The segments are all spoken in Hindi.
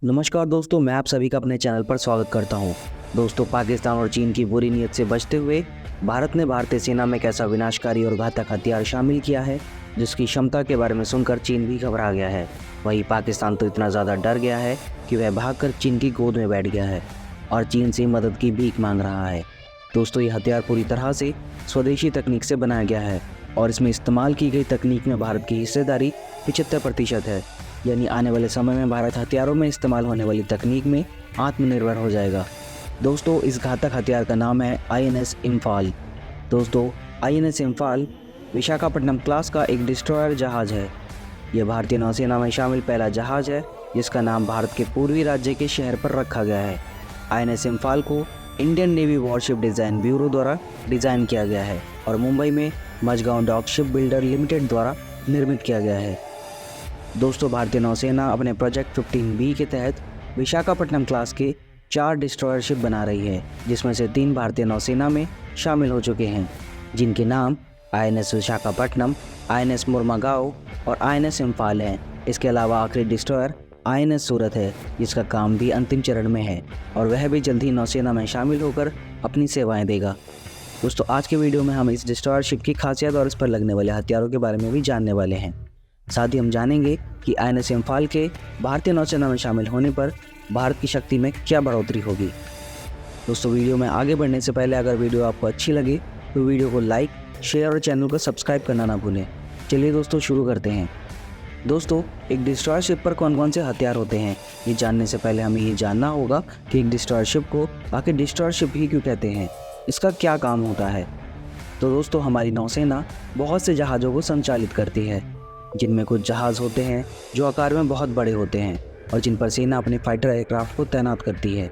नमस्कार दोस्तों, मैं आप सभी का अपने चैनल पर स्वागत करता हूं। दोस्तों, पाकिस्तान और चीन की बुरी नीयत से बचते हुए भारत ने भारतीय सेना में कैसा विनाशकारी और घातक हथियार शामिल किया है, जिसकी क्षमता के बारे में सुनकर चीन भी घबरा गया है। वहीं पाकिस्तान तो इतना ज़्यादा डर गया है कि वह भागकर चीन की गोद में बैठ गया है और चीन से मदद की भीख मांग रहा है। दोस्तों, ये हथियार पूरी तरह से स्वदेशी तकनीक से बनाया गया है और इसमें इस्तेमाल की गई तकनीक में भारत की हिस्सेदारी 75% है। यानी आने वाले समय में भारत हथियारों में इस्तेमाल होने वाली तकनीक में आत्मनिर्भर हो जाएगा। दोस्तों, इस घातक हथियार का नाम है INS इम्फाल। दोस्तों, INS इम्फाल विशाखापट्टनम क्लास का एक डिस्ट्रॉयर जहाज़ है। यह भारतीय नौसेना में शामिल पहला जहाज़ है जिसका नाम भारत के पूर्वी राज्य के शहर पर रखा गया है। INS इम्फाल को Indian Navy warship design bureau द्वारा डिज़ाइन किया गया है और मुंबई में Mazagon dock ship builder limited द्वारा निर्मित किया गया है। दोस्तों, भारतीय नौसेना अपने प्रोजेक्ट 15B के तहत विशाखापट्टनम क्लास के 4 डिस्ट्रॉयर शिप बना रही है, जिसमें से 3 भारतीय नौसेना में शामिल हो चुके हैं, जिनके नाम INS विशाखापट्टनम, INS मुर्मागांव और INS इम्फाल हैं। इसके अलावा आखिरी डिस्ट्रॉयर INS सूरत है, जिसका काम भी अंतिम चरण में है और वह भी जल्द ही नौसेना में शामिल होकर अपनी सेवाएं देगा। दोस्तों, आज के वीडियो में हम इस डिस्ट्रॉयर शिप की खासियत और इस पर लगने वाले हथियारों के बारे में भी जानने वाले हैं। साथ ही हम जानेंगे कि INS इम्फाल के भारतीय नौसेना में शामिल होने पर भारत की शक्ति में क्या बढ़ोतरी होगी। दोस्तों, वीडियो में आगे बढ़ने से पहले अगर वीडियो आपको अच्छी लगे तो वीडियो को लाइक, शेयर और चैनल को सब्सक्राइब करना ना भूलें। चलिए दोस्तों, शुरू करते हैं। दोस्तों, एक डिस्ट्रॉयर शिप पर कौन कौन से हथियार होते हैं, ये जानने से पहले हमें ये जानना होगा कि एक डिस्ट्रॉयर शिप को आखिर डिस्ट्रॉयर शिप ही क्यों कहते हैं, इसका क्या काम होता है। तो दोस्तों, हमारी नौसेना बहुत से जहाज़ों को संचालित करती है, जिनमें कुछ जहाज़ होते हैं जो आकार में बहुत बड़े होते हैं और जिन पर सेना अपने फाइटर एयरक्राफ्ट को तैनात करती है,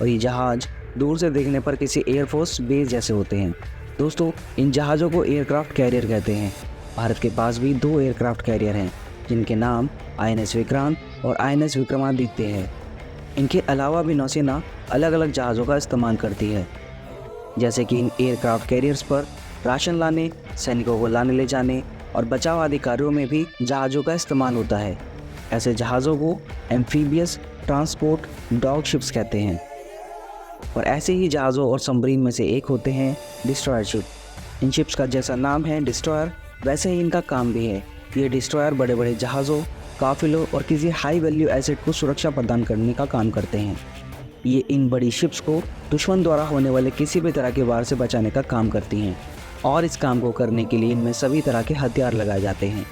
और ये जहाज़ दूर से देखने पर किसी एयरफोर्स बेस जैसे होते हैं। दोस्तों, इन जहाज़ों को एयरक्राफ्ट कैरियर कहते हैं। भारत के पास भी 2 एयरक्राफ्ट कैरियर हैं, जिनके नाम INS विक्रांत और INS विक्रमादित्य हैं। इनके अलावा भी नौसेना अलग अलग जहाज़ों का इस्तेमाल करती है, जैसे कि इन एयरक्राफ्ट कैरियर्स पर राशन लाने, सैनिकों को लाने ले जाने और बचाव आदि कार्यों में भी जहाज़ों का इस्तेमाल होता है। ऐसे जहाज़ों को एम्फीबियस ट्रांसपोर्ट डॉग शिप्स कहते हैं और ऐसे ही जहाज़ों और सबमरीन में से एक होते हैं डिस्ट्रॉयर शिप। इन शिप्स का जैसा नाम है डिस्ट्रॉयर, वैसे ही इनका काम भी है। ये डिस्ट्रॉयर बड़े बड़े जहाज़ों, काफिलों और किसी हाई वैल्यू एसेट को सुरक्षा प्रदान करने का काम करते हैं। ये इन बड़ी शिप्स को दुश्मन द्वारा होने वाले किसी भी तरह के वार से बचाने का काम करती हैं और इस काम को करने के लिए इनमें सभी तरह के हथियार लगाए जाते हैं।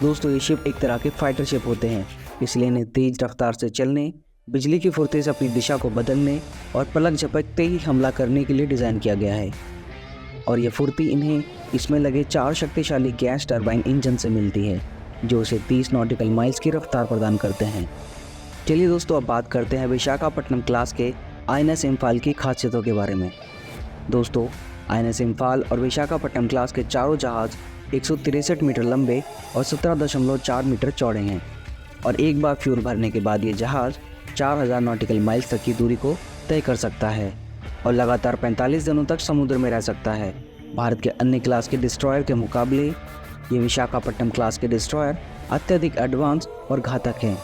दोस्तों, ये शिप एक तरह के फाइटर शिप होते हैं, इसलिए इन्हें तेज रफ्तार से चलने, बिजली की फुर्ती से अपनी दिशा को बदलने और पलक झपकते ही हमला करने के लिए डिज़ाइन किया गया है। और ये फुर्ती इन्हें इसमें लगे 4 शक्तिशाली गैस टरबाइन इंजन से मिलती है, जो इसे 30 नॉटिकल माइल्स की रफ्तार प्रदान करते हैं। चलिए दोस्तों, अब बात करते हैं विशाखापट्टनम क्लास के INS इम्फाल की खासियतों के बारे में। दोस्तों, INS इम्फाल और विशाखापट्टनम क्लास के चारों जहाज़ 163 मीटर लंबे और 17.4 मीटर चौड़े हैं और एक बार फ्यूल भरने के बाद ये जहाज़ 4000 नॉटिकल माइल्स तक की दूरी को तय कर सकता है और लगातार 45 दिनों तक समुद्र में रह सकता है। भारत के अन्य क्लास के डिस्ट्रॉयर के मुकाबले ये विशाखापट्टनम क्लास के डिस्ट्रॉयर अत्यधिक एडवांस और घातक हैं।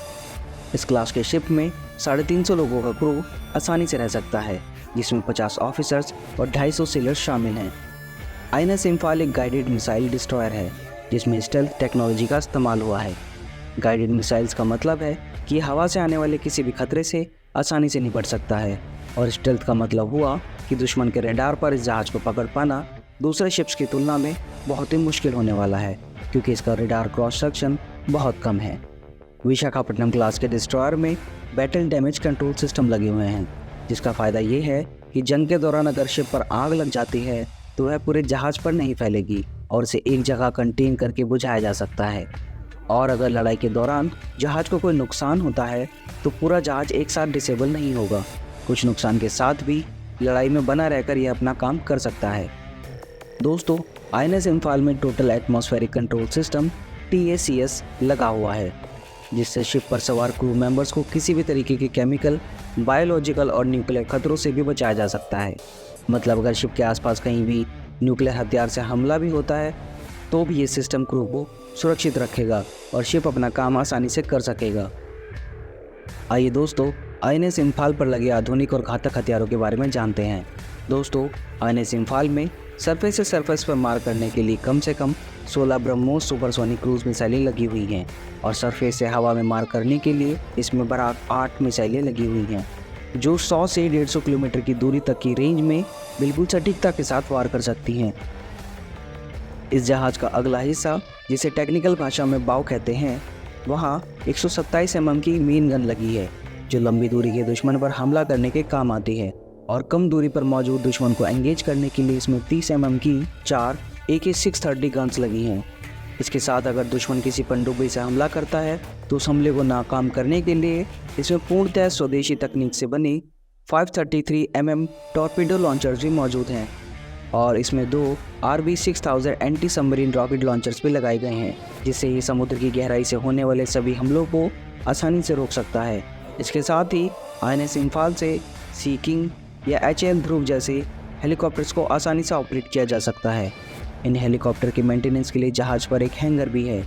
इस क्लास के शिप में 350 लोगों का क्रू आसानी से रह सकता है, जिसमें 50 ऑफिसर्स और 250 सेलर्स शामिल हैं। INS इम्फाल एक गाइडेड मिसाइल डिस्ट्रॉयर है, जिसमें स्टेल्थ टेक्नोलॉजी का इस्तेमाल हुआ है। गाइडेड मिसाइल्स का मतलब है कि ये हवा से आने वाले किसी भी खतरे से आसानी से निपट सकता है, और स्टेल्थ का मतलब हुआ कि दुश्मन के रडार पर इस जहाज़ को पकड़ पाना दूसरे शिप्स की तुलना में बहुत ही मुश्किल होने वाला है, क्योंकि इसका रडार क्रॉस सेक्शन बहुत कम है। विशाखापट्टनम क्लास के डिस्ट्रॉयर में बैटल डैमेज कंट्रोल सिस्टम लगे हुए हैं, जिसका फ़ायदा ये है कि जंग के दौरान अगर शिप पर आग लग जाती है तो वह पूरे जहाज़ पर नहीं फैलेगी और इसे एक जगह कंटेन करके बुझाया जा सकता है। और अगर लड़ाई के दौरान जहाज़ को कोई नुकसान होता है तो पूरा जहाज़ एक साथ डिसेबल नहीं होगा। कुछ नुकसान के साथ भी लड़ाई में बना रहकर यह अपना काम कर सकता है। दोस्तों, INS इम्फाल में total atmospheric control system TACS लगा हुआ है, जिससे शिप पर सवार क्रू मेंबर्स को किसी भी तरीके के केमिकल, बायोलॉजिकल और न्यूक्लियर खतरों से भी बचाया जा सकता है। मतलब अगर शिप के आसपास कहीं भी न्यूक्लियर हथियार से हमला भी होता है तो भी ये सिस्टम क्रू को सुरक्षित रखेगा और शिप अपना काम आसानी से कर सकेगा। आइए दोस्तों, आईएनएस इम्फाल पर लगे आधुनिक और घातक हथियारों के बारे में जानते हैं। दोस्तों, आईएनएस इम्फाल में सरफेस से सरफेस पर मार करने के लिए कम से कम 16 ब्रह्मोस सुपरसोनिक क्रूज मिसाइलें लगी हुई हैं और सरफेस से हवा में मार करने के लिए इसमें बराबर 8 मिसाइलें लगी हुई हैं जो 100 से 150 किलोमीटर की दूरी तक की रेंज में बिल्कुल सटीकता के साथ वार कर सकती हैं। इस जहाज़ का अगला हिस्सा, जिसे टेक्निकल भाषा में बाव कहते हैं, वहाँ 127 mm की मेन गन लगी है जो लंबी दूरी के दुश्मन पर हमला करने के काम आती है और कम दूरी पर मौजूद दुश्मन को एंगेज करने के लिए इसमें 30 mm की 4 AK-630 गन्स लगी हैं। इसके साथ अगर दुश्मन किसी पनडुब्बी से हमला करता है तो उस हमले को नाकाम करने के लिए इसमें पूर्णतः स्वदेशी तकनीक से बनी 533 mm टॉर्पीडो लॉन्चर्स भी मौजूद हैं और इसमें 2 RB-6000 anti submarine rocket launchers भी लगाए गए हैं, जिससे ये समुद्र की गहराई से होने वाले सभी हमलों को आसानी से रोक सकता है। इसके साथ ही आईएनएस इम्फाल से सी किंग या HAL ध्रुव जैसे हेलीकॉप्टर्स को आसानी से ऑपरेट किया जा सकता है। इन हेलीकॉप्टर के मेंटेनेंस के लिए जहाज़ पर एक हैंगर भी है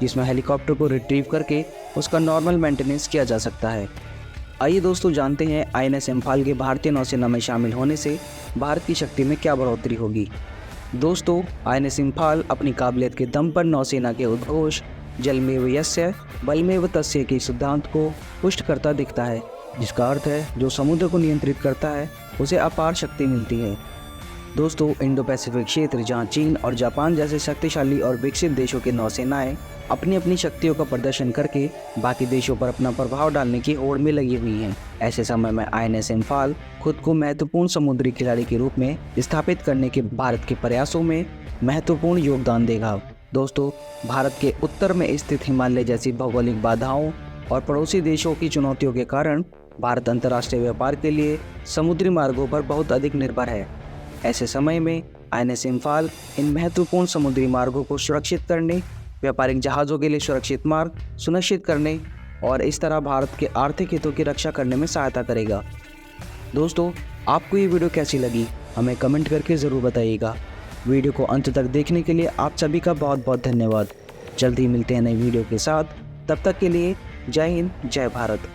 जिसमें हेलीकॉप्टर को रिट्रीव करके उसका नॉर्मल मेंटेनेंस किया जा सकता है। आइए दोस्तों, जानते हैं आईएनएस इम्फाल के भारतीय नौसेना में शामिल होने से भारत की शक्ति में क्या बढ़ोतरी होगी। दोस्तों, आईएनएस इम्फाल अपनी काबिलियत के दम पर नौसेना के उद्घोष जलमेव यस्य बलमेव तस्य के सिद्धांत को पुष्ट करता दिखता है, जिसका अर्थ है जो समुद्र को नियंत्रित करता है उसे अपार शक्ति मिलती है। दोस्तों, इंडो पैसिफिक क्षेत्र, जहां चीन और जापान जैसे शक्तिशाली और विकसित देशों की नौसेनाएं अपनी अपनी शक्तियों का प्रदर्शन करके बाकी देशों पर अपना प्रभाव डालने की होड़ में लगी हुई हैं, ऐसे समय में आईएनएस इम्फाल खुद को महत्वपूर्ण समुद्री खिलाड़ी के रूप में स्थापित करने के भारत के प्रयासों में महत्वपूर्ण योगदान देगा। दोस्तों, भारत के उत्तर में स्थित हिमालय जैसी भौगोलिक बाधाओं और पड़ोसी देशों की चुनौतियों के कारण भारत अंतर्राष्ट्रीय व्यापार के लिए समुद्री मार्गों पर बहुत अधिक निर्भर है। ऐसे समय में आईएनएस इम्फाल इन महत्वपूर्ण समुद्री मार्गों को सुरक्षित करने, व्यापारिक जहाज़ों के लिए सुरक्षित मार्ग सुनिश्चित करने और इस तरह भारत के आर्थिक हितों की रक्षा करने में सहायता करेगा। दोस्तों, आपको ये वीडियो कैसी लगी हमें कमेंट करके ज़रूर बताइएगा। वीडियो को अंत तक देखने के लिए आप सभी का बहुत बहुत धन्यवाद। जल्द ही मिलते हैं नई वीडियो के साथ, तब तक के लिए जय हिंद, जय भारत।